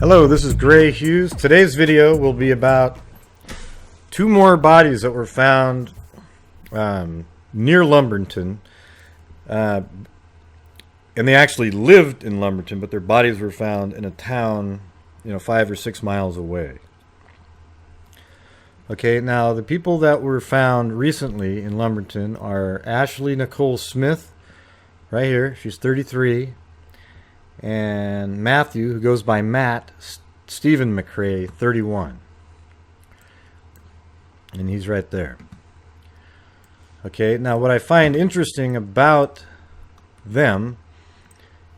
Hello, this is Gray Hughes. Today's video will be about two more bodies that were found near Lumberton. And they actually lived in Lumberton, but their bodies were found in a town, 5 or 6 miles away. Okay, now the people that were found recently in Lumberton are Ashley Nicole Smith, right here. She's 33. And Matthew, who goes by Matt, Stephen McCray, 31. And he's right there. Okay, now what I find interesting about them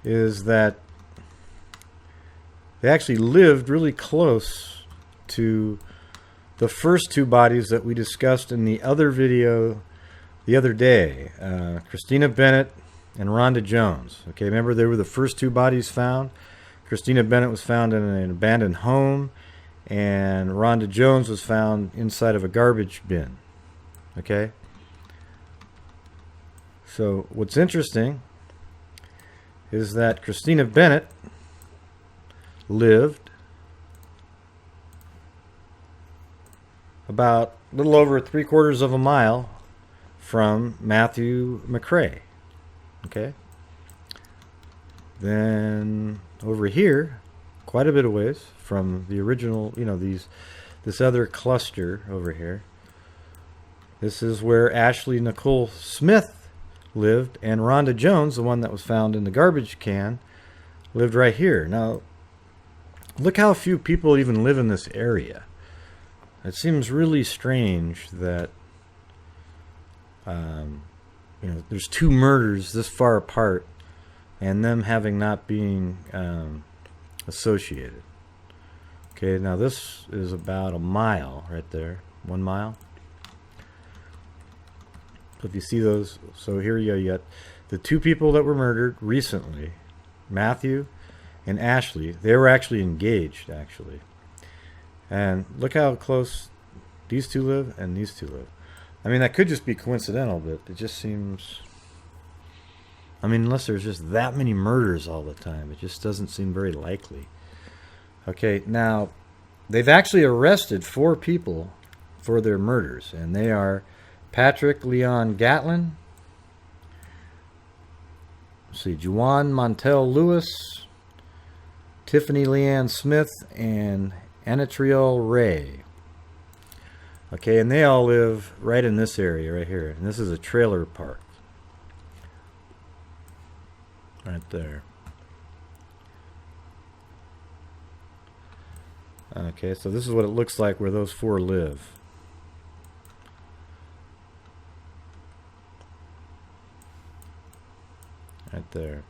is that they actually lived really close to the first two bodies that we discussed in the other video the other day. Christina Bennett and Rhonda Jones. Okay, remember they were the first two bodies found. Christina Bennett was found in an abandoned home, and Rhonda Jones was found inside of a garbage bin. Okay? So what's interesting is that Christina Bennett lived about a little over 3/4 of a mile from Matthew McCray. Okay. Then over here, quite a bit of ways from the original, this other cluster over here. This is where Ashley Nicole Smith lived, and Rhonda Jones, the one that was found in the garbage can, lived right here. Now, look how few people even live in this area. It seems really strange that there's two murders this far apart and them having not being associated. Okay, now this is about a mile right there. 1 mile. So if you see those, so here you go, you got the two people that were murdered recently, Matthew and Ashley. They were actually engaged, actually. And look how close these two live and these two live. I mean, that could just be coincidental, but it just seems... unless there's just that many murders all the time, it just doesn't seem very likely. Okay, now, they've actually arrested 4 people for their murders, and they are Patrick Leon Gatlin, Juan Montel Lewis, Tiffany Leanne Smith, and Anatriel Ray. Okay, and they all live right in this area right here. And this is a trailer park. Right there. Okay, so this is what it looks like where those 4 live. Right there.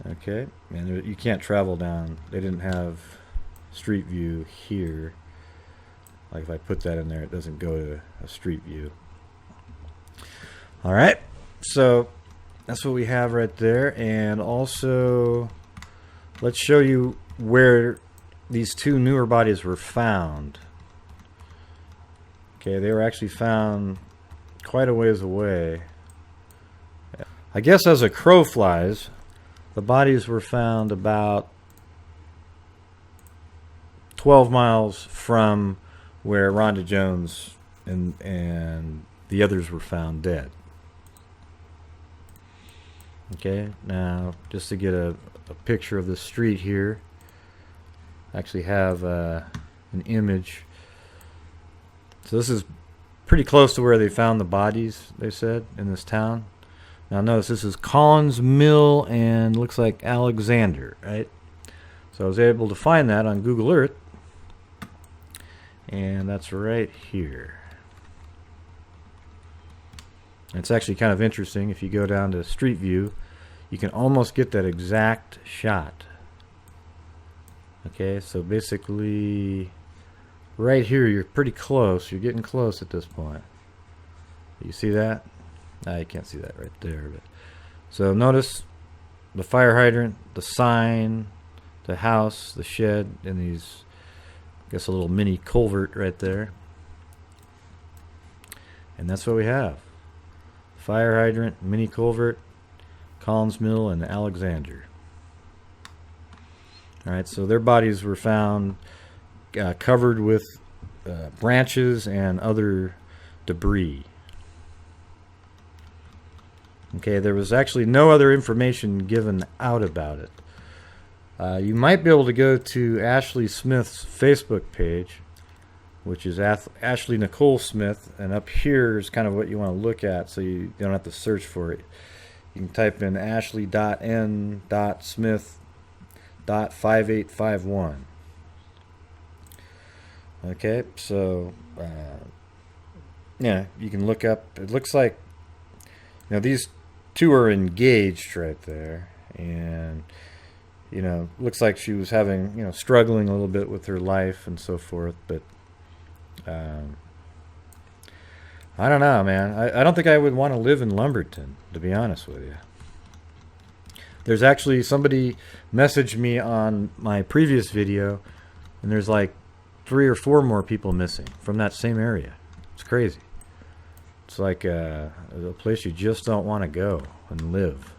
Okay, and you can't travel down. They didn't have street view here. Like if I put that in there, it doesn't go to a street view. All right, so that's what we have right there. And also, let's show you where these two newer bodies were found. Okay, they were actually found quite a ways away. I guess as a crow flies, the bodies were found about 12 miles from where Rhonda Jones and the others were found dead. Okay, now just to get a picture of the street here, I actually have an image. So this is pretty close to where they found the bodies, they said, in this town. Now notice this is Collins Mill and looks like Alexander, right? So I was able to find that on Google Earth. And that's right here. It's actually kind of interesting. If you go down to Street View, you can almost get that exact shot. Okay, so basically right here you're pretty close. You're getting close at this point. You see that? You can't see that right there. But so notice the fire hydrant, the sign, the house, the shed, and these, I guess, a little mini culvert right there. And that's what we have. Fire hydrant, mini culvert, Collins Mill, and Alexander. All right, so their bodies were found covered with branches and other debris. Okay, there was actually no other information given out about it. You might be able to go to Ashley Smith's Facebook page, which is Ashley Nicole Smith, and up here is kind of what you want to look at, so you don't have to search for it. You can type in ashley.n.smith.5851. Okay, so yeah, you can look up. It looks like, you know, these two are engaged right there, and you know, looks like she was having, you know, struggling a little bit with her life and so forth. But I don't know, man. I don't think I would want to live in Lumberton, to be honest with you. There's actually somebody messaged me on my previous video, and there's like 3 or 4 more people missing from that same area. It's crazy. It's like a place you just don't want to go and live.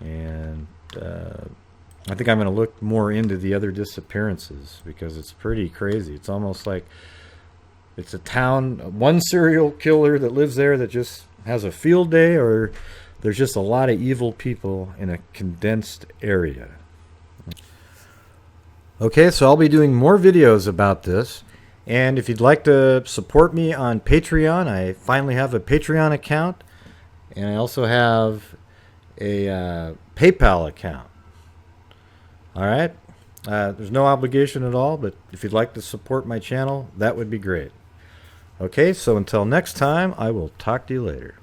And I think I'm going to look more into the other disappearances, because it's pretty crazy. It's almost like it's a town, one serial killer that lives there that just has a field day, or there's just a lot of evil people in a condensed area. Okay, so I'll be doing more videos about this. And if you'd like to support me on Patreon, I finally have a Patreon account. And I also have a PayPal account. All right. There's no obligation at all, but if you'd like to support my channel, that would be great. Okay, so until next time, I will talk to you later.